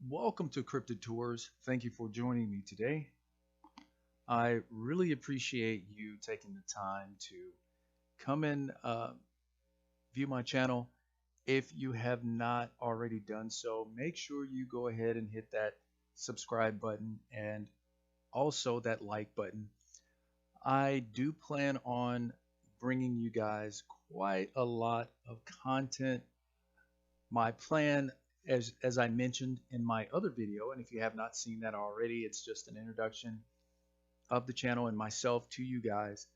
Welcome to Cryptid Tours. Thank you for joining me today. I really appreciate you taking the time to come and view my channel. If you have not already done so, make sure you go ahead and hit that subscribe button and also that like button. I do plan on bringing you guys quite a lot of content. My plan, as I mentioned in my other video, and if you have not seen that already, it's just an introduction of the channel and myself to you guys.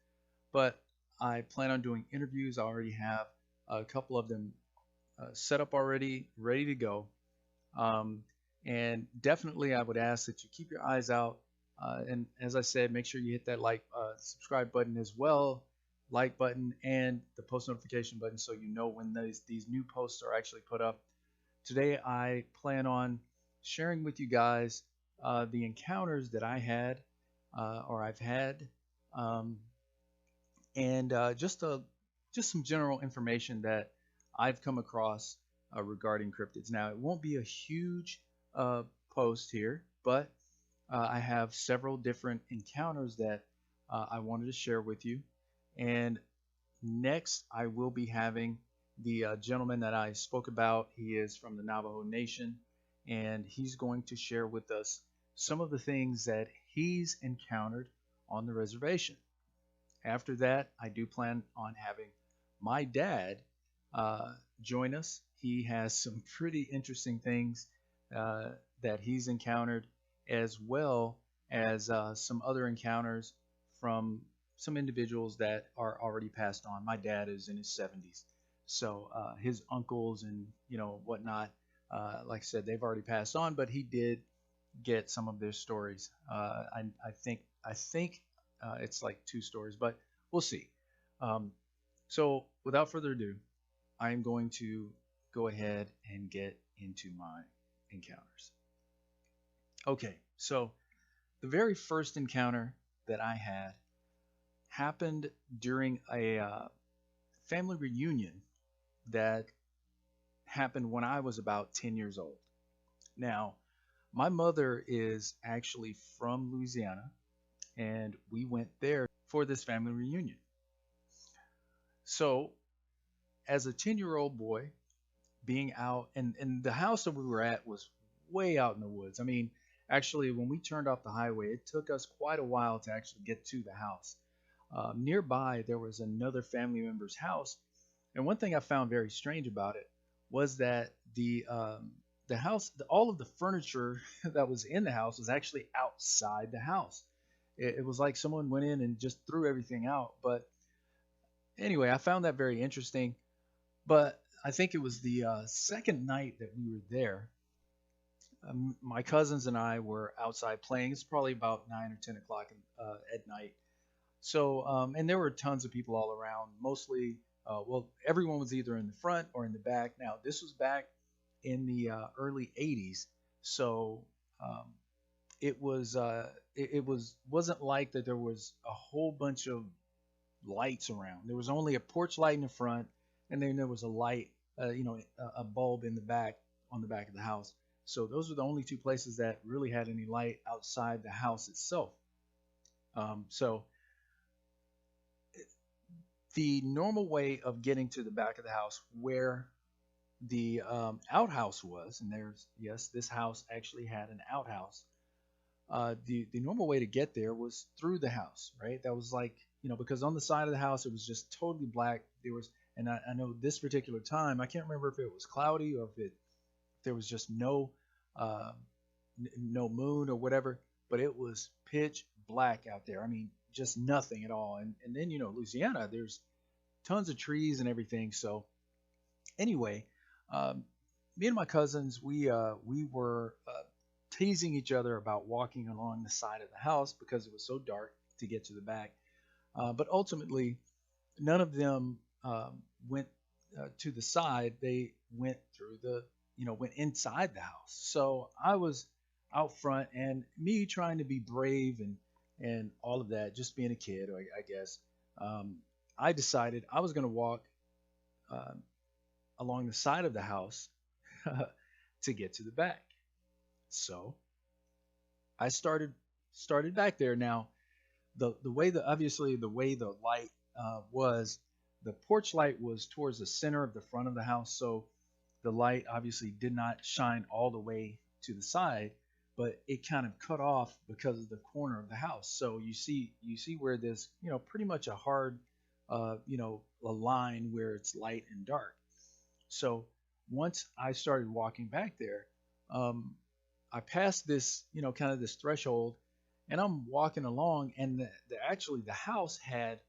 But I plan on doing interviews. I already have a couple of them set up already, ready to go. Um, and definitely, I would ask that you keep your eyes out. And as I said, make sure you hit that subscribe button as well, like button, and the post notification button so you know when these new posts are actually put up. Today, I plan on sharing with you guys the encounters that I had or I've had, um, and just some general information that I've come across regarding cryptids. Now, it won't be a huge uh, post here, but I have several different encounters that I wanted to share with you. And next, I will be having the gentleman that I spoke about. He is from the Navajo Nation, and he's going to share with us some of the things that he's encountered on the reservation. After that, I do plan on having my dad join us. He has some pretty interesting things uh, that he's encountered, as well as some other encounters from some individuals that are already passed on. My dad is in his 70s, so his uncles and whatnot, like I said, they've already passed on, but he did get some of their stories. I think it's like two stories, but we'll see. Um, so without further ado, I am going to go ahead and get into my encounters. Okay, so the very first encounter that I had happened during a family reunion that happened when I was about 10 years old. Now, my mother is actually from Louisiana, and we went there for this family reunion. So, as a 10-year-old boy, being out, and the house that we were at was way out in the woods. I mean, actually, when we turned off the highway, it took us quite a while to actually get to the house. Nearby, there was another family member's house, and one thing I found very strange about it was that the house, all of the furniture that was in the house was actually outside the house. It was like someone went in and just threw everything out. But anyway, I found that very interesting. But I think it was the second night that we were there. My cousins and I were outside playing. It's probably about 9 or 10 o'clock at night. So, and there were tons of people all around. Mostly, well, everyone was either in the front or in the back. Now, this was back in the early 80s, so it wasn't like that there was a whole bunch of lights around. There was only a porch light in the front, and then there was a light, a bulb in the back on the back of the house. So those were the only two places that really had any light outside the house itself. So the normal way of getting to the back of the house where the outhouse was, and there's, yes, this house actually had an outhouse. The normal way to get there was through the house, right? That was like, because on the side of the house it was just totally black. There was, and I know this particular time, I can't remember if it was cloudy or if there was just uh, no moon or whatever, but it was pitch black out there. I mean, just nothing at all. And then Louisiana, there's tons of trees and everything. So anyway, me and my cousins, we were teasing each other about walking along the side of the house because it was so dark to get to the back. But ultimately, none of them went to the side. They went through went inside the house. So I was out front, and me trying to be brave and all of that, just being a kid, I guess. I decided I was going to walk uh, along the side of the house to get to the back. So I started back there. Now the way the obviously the way the light was, the porch light was towards the center of the front of the house, so the light obviously did not shine all the way to the side, but it kind of cut off because of the corner of the house. So you see where there's pretty much a hard a line where it's light and dark. So once I started walking back there, um, I passed this, kind of this threshold, and I'm walking along, and actually the house had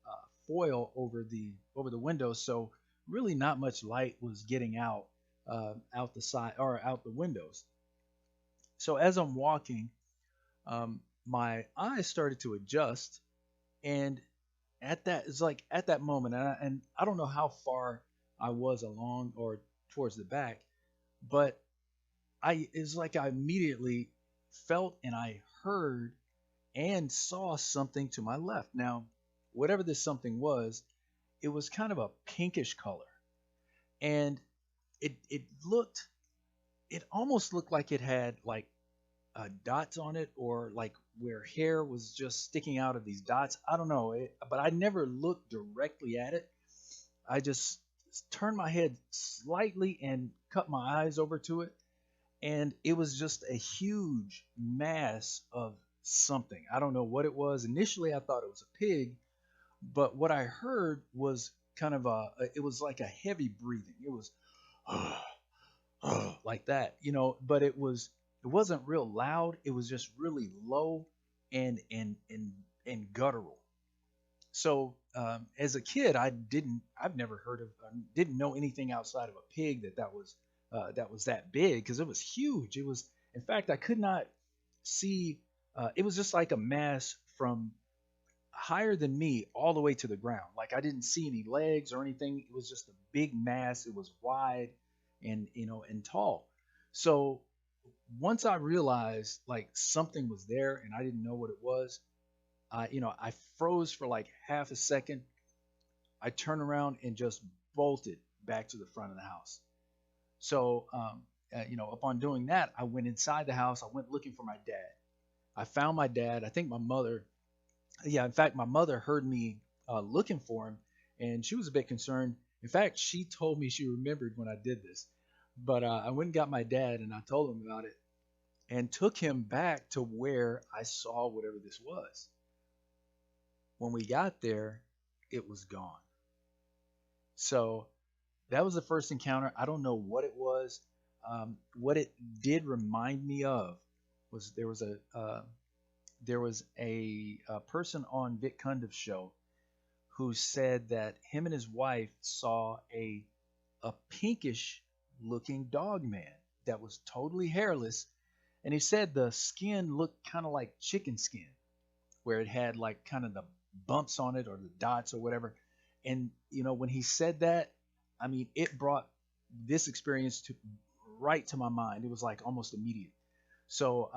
foil over the windows, so really not much light was getting out the side or out the windows. So as I'm walking, my eyes started to adjust, and at that it's like at that moment, and I don't know how far I was along or towards the back, but it's like I immediately felt and I heard and saw something to my left. Now, whatever this something was, it was kind of a pinkish color, and it almost looked like it had like dots on it, or like where hair was just sticking out of these dots. I don't know, but I never looked directly at it. I just turned my head slightly and cut my eyes over to it, and it was just a huge mass of something. I don't know what it was. Initially, I thought it was a pig, but what I heard was kind of it was like a heavy breathing. It was like that, but it wasn't real loud. It was just really low and guttural. So as a kid, I've never heard of, didn't know anything outside of a pig that was that big, because it was huge. It was, in fact, I could not see. It was just like a mass from higher than me all the way to the ground. Like I didn't see any legs or anything. It was just a big mass. It was wide and tall. So once I realized like something was there and I didn't know what it was, I froze for like half a second. I turned around and just bolted back to the front of the house. So, upon doing that, I went inside the house. I went looking for my dad. I found my dad. I think my mother, yeah, in fact, my mother heard me looking for him, and she was a bit concerned. In fact, she told me she remembered when I did this. But I went and got my dad, and I told him about it, and took him back to where I saw whatever this was. When we got there, it was gone. So that was the first encounter. I don't know what it was. What it did remind me of was there was a person on Vic Cundiv's show who said that him and his wife saw a pinkish looking dog man that was totally hairless, and he said the skin looked kind of like chicken skin, where it had like kind of the bumps on it or the dots or whatever. And when he said that, I mean, it brought this experience to right to my mind. It was like almost immediate. So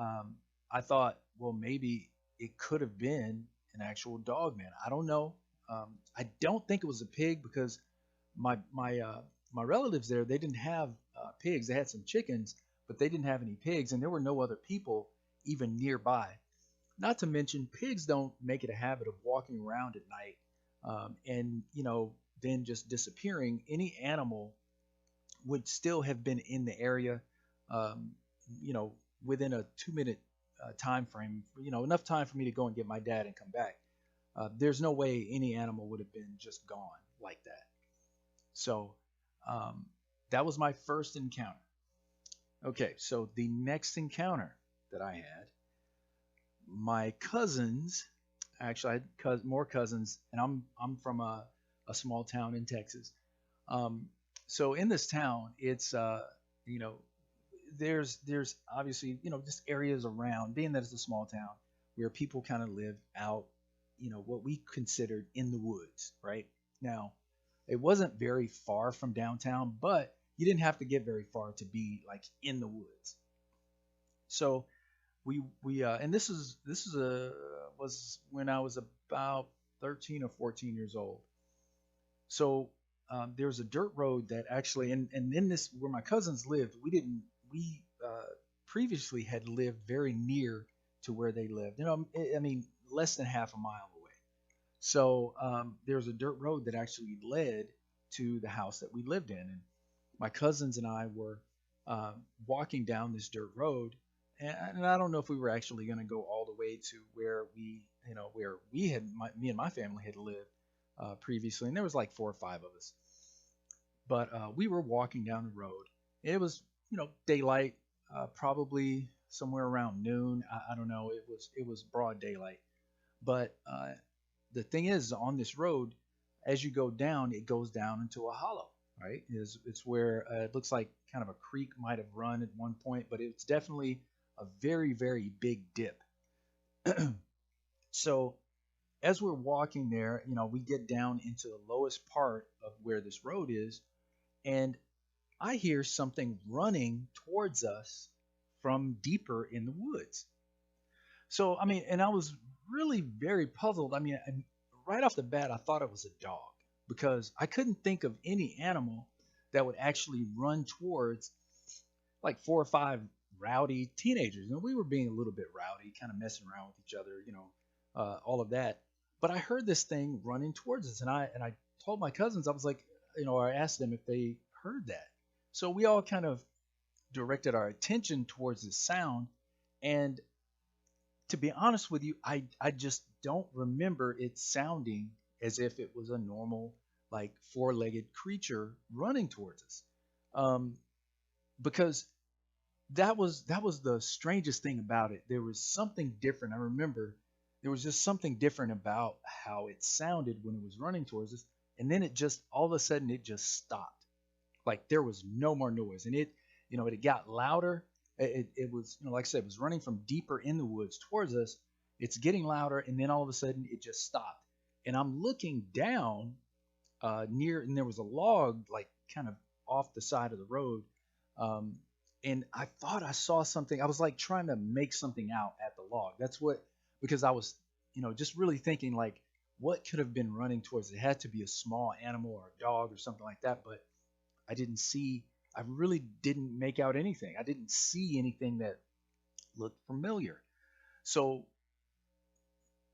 I thought, well, maybe it could have been an actual dog man. I don't know. I don't think it was a pig, because my relatives there, they didn't have pigs. They had some chickens, but they didn't have any pigs, and there were no other people even nearby. Not to mention, pigs don't make it a habit of walking around at night, and then just disappearing. Any animal would still have been in the area, um, you know, within a 2 minute time frame. Enough time for me to go and get my dad and come back. There's no way any animal would have been just gone like that. So um, that was my first encounter. Okay, so the next encounter that I had, my cousins, actually, I had more cousins, and I'm from a small town in Texas. Um, so in this town, it's you know, there's obviously just areas around, being that it's a small town, where people kind of live out, what we considered in the woods, right? Now, it wasn't very far from downtown, but you didn't have to get very far to be like in the woods. So we and this is a was when I was about 13 or 14 years old. So there was a dirt road that actually, and in this where my cousins lived, we didn't we previously had lived very near to where they lived. I mean, less than half a mile away. So there was a dirt road that actually led to the house that we lived in, and my cousins and I were walking down this dirt road, and I don't know if we were actually going to go all the way to where where me and my family had lived previously, and there was like four or five of us. But we were walking down the road. It was, daylight, probably somewhere around noon. I don't know. It was broad daylight. But the thing is, on this road, as you go down, it goes down into a hollow. Right? It's where it looks like kind of a creek might have run at one point, but it's definitely a very, very big dip. So as we're walking there, we get down into the lowest part of where this road is, and I hear something running towards us from deeper in the woods. So, I mean, and I was really very puzzled. I mean, right off the bat, I thought it was a dog because I couldn't think of any animal that would actually run towards like four or five rowdy teenagers. We were being a little bit rowdy, kind of messing around with each other, all of that. But I heard this thing running towards us, and I told my cousins, I was like, I asked them if they heard that. So we all kind of directed our attention towards the sound, and to be honest with you, I just don't remember it sounding as if it was a normal, like four-legged creature running towards us. Um, because that was the strangest thing about it. There was something different. I remember there was just something different about how it sounded when it was running towards us, and then it just all of a sudden it just stopped. Like there was no more noise, and it got louder. It was, like I said, it was running from deeper in the woods towards us. It's getting louder, and then all of a sudden it just stopped. And I'm looking down near, and there was a log like kind of off the side of the road. Um, and I thought I saw something. I was like trying to make something out at the log. That's what, because I was, just really thinking like, what could have been running towards it? It had to be a small animal or a dog or something like that. But I didn't see, I really didn't make out anything. I didn't see anything that looked familiar. So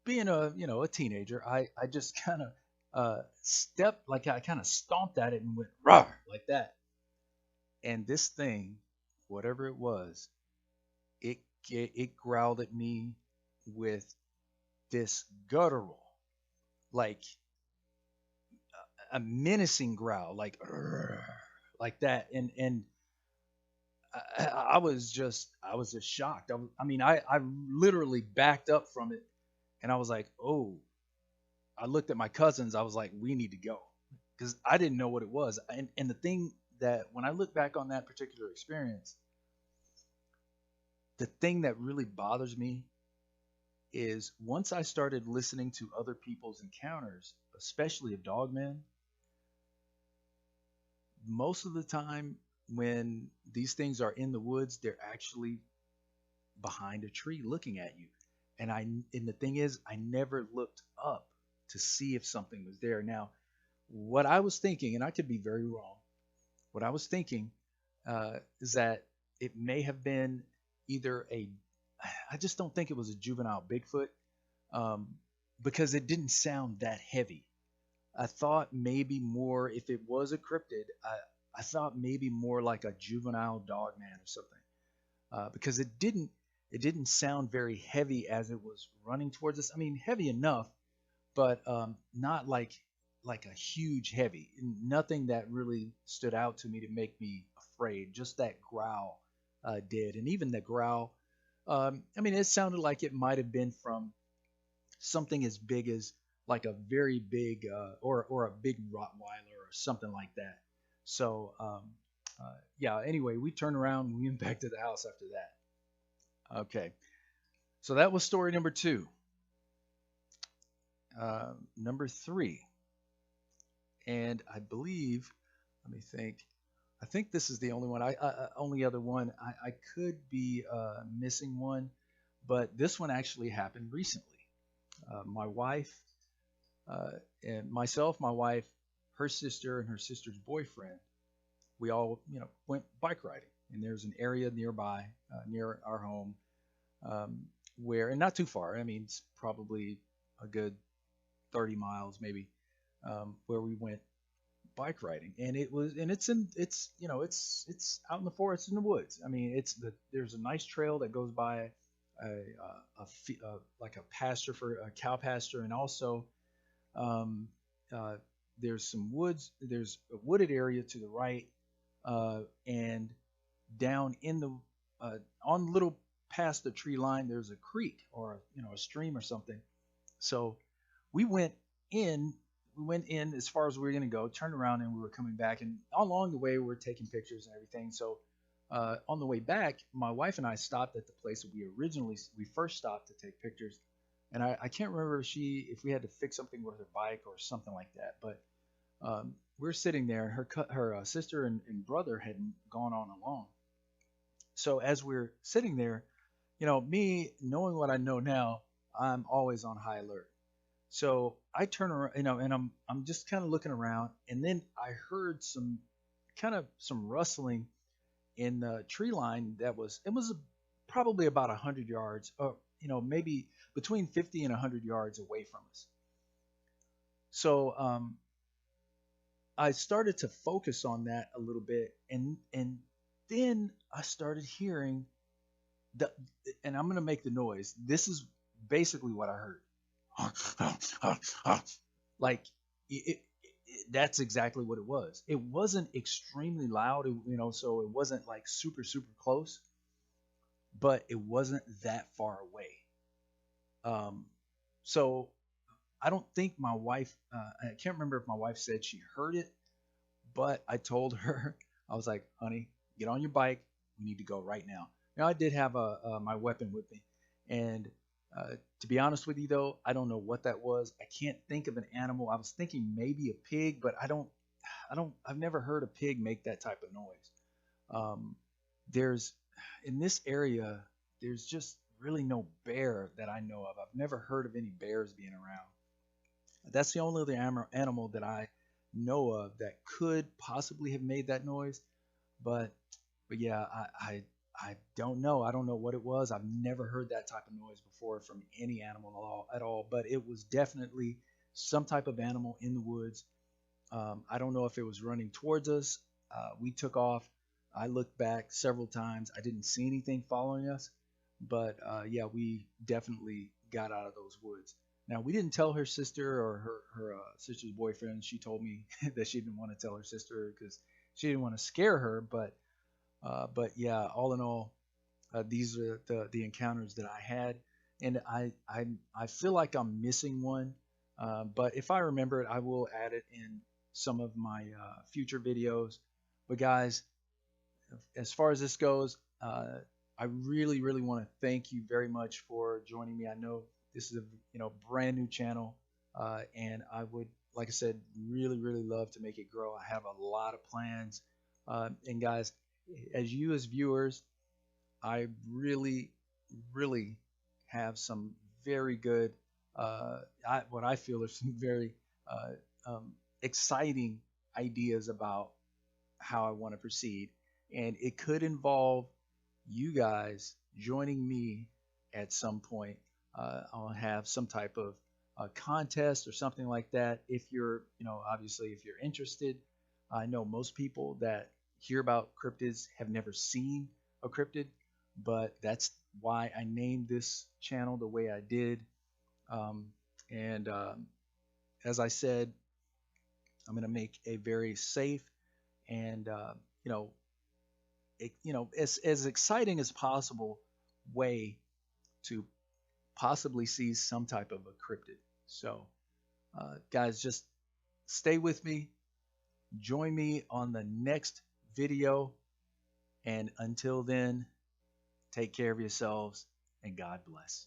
being a teenager, I just kind of stepped, like I kind of stomped at it and went rah like that. And this thing, whatever it was, it it growled at me with this guttural, like a menacing growl, like "Arr," like that. And I was just shocked. I mean, I literally backed up from it, and I was like, oh. I looked at my cousins. I was like, we need to go because I didn't know what it was. And the thing that when I look back on that particular experience, the thing that really bothers me is once I started listening to other people's encounters, especially of Dogman, most of the time when these things are in the woods, they're actually behind a tree looking at you. And the thing is, I never looked up to see if something was there. Now, what I was thinking, and I could be very wrong, what I was thinking is that it may have been either I just don't think it was a juvenile Bigfoot um, because it didn't sound that heavy. I thought maybe more if it was a cryptid. I thought maybe more like a juvenile dogman or something because it didn't sound very heavy as it was running towards us. I mean, heavy enough, but not like a huge heavy. Nothing that really stood out to me to make me afraid. Just that growl did, and even the growl. I mean, it sounded like it might have been from something as big as like a very big or a big Rottweiler or something like that. So yeah. Anyway, we turned around and we went back to the house after that. Okay. So that was story number two. Number three, and I believe, let me think. I think this is the only one. Only other one. I could be missing one, but this one actually happened recently. My wife and myself, my wife, her sister, and her sister's boyfriend. We all, went bike riding. and there's an area nearby, near our home, um, where, and not too far. I mean, it's probably a good 30 miles maybe, where we went bike riding, and it's out in the forest in the woods. I mean, there's a nice trail that goes by like a pasture for a cow pasture, and also um, uh, there's some woods. There's a wooded area to the right, and down in the on little past the tree line, there's a creek or a stream or something. So we went in. We went in as far as we were going to go, turned around, and we were coming back. And along the way, we were taking pictures and everything. So on the way back, my wife and I stopped at the place that we first stopped to take pictures. And I can't remember if we had to fix something with her bike or something like that. But we're sitting there, and her sister and brother had gone on along. So as we're sitting there, me knowing what I know now, I'm always on high alert. So I turn around, and I'm just kind of looking around, and then I heard some rustling in the tree line. It was probably about 100 yards, or maybe between 50 and 100 yards away from us. So I started to focus on that a little bit, and then I started hearing the, and I'm gonna make the noise. This is basically what I heard. Like that's exactly what it was. It wasn't extremely loud, so it wasn't like super super close, but it wasn't that far away. Um, so I don't think my wife. I can't remember if my wife said she heard it, but I told her, I was like, "Honey, get on your bike. We need to go right now." Now I did have my weapon with me, and to be honest with you, though, I don't know what that was. I can't think of an animal. I was thinking maybe a pig, but I've never heard a pig make that type of noise. Um, there's in this area, there's just really no bear that I know of. I've never heard of any bears being around. That's the only other animal that I know of that could possibly have made that noise. But but yeah, I don't know. I don't know what it was. I've never heard that type of noise before from any animal at all. But it was definitely some type of animal in the woods. I don't know if it was running towards us. We took off. I looked back several times. I didn't see anything following us, but yeah, we definitely got out of those woods. Now we didn't tell her sister or her sister's boyfriend. She told me that she didn't want to tell her sister because she didn't want to scare her. But yeah, all in all, these are the encounters that I had, and I feel like I'm missing one. But if I remember it, I will add it in some of my future videos. But guys, as far as this goes, I really, really want to thank you very much for joining me. I know this is a brand new channel, and I would, like I said, really, really love to make it grow. I have a lot of plans, and guys, as viewers, I really, really have some very good, what I feel are some very exciting ideas about how I want to proceed. And it could involve you guys joining me at some point. I'll have some type of contest or something like that. If you're, obviously, if you're interested, I know most people that hear about cryptids have never seen a cryptid, but that's why I named this channel the way I did. Um, and as I said, I'm going to make a very safe and you know, as exciting as possible way to possibly see some type of a cryptid. So, guys, just stay with me. Join me on the next video. And until then, take care of yourselves and God bless.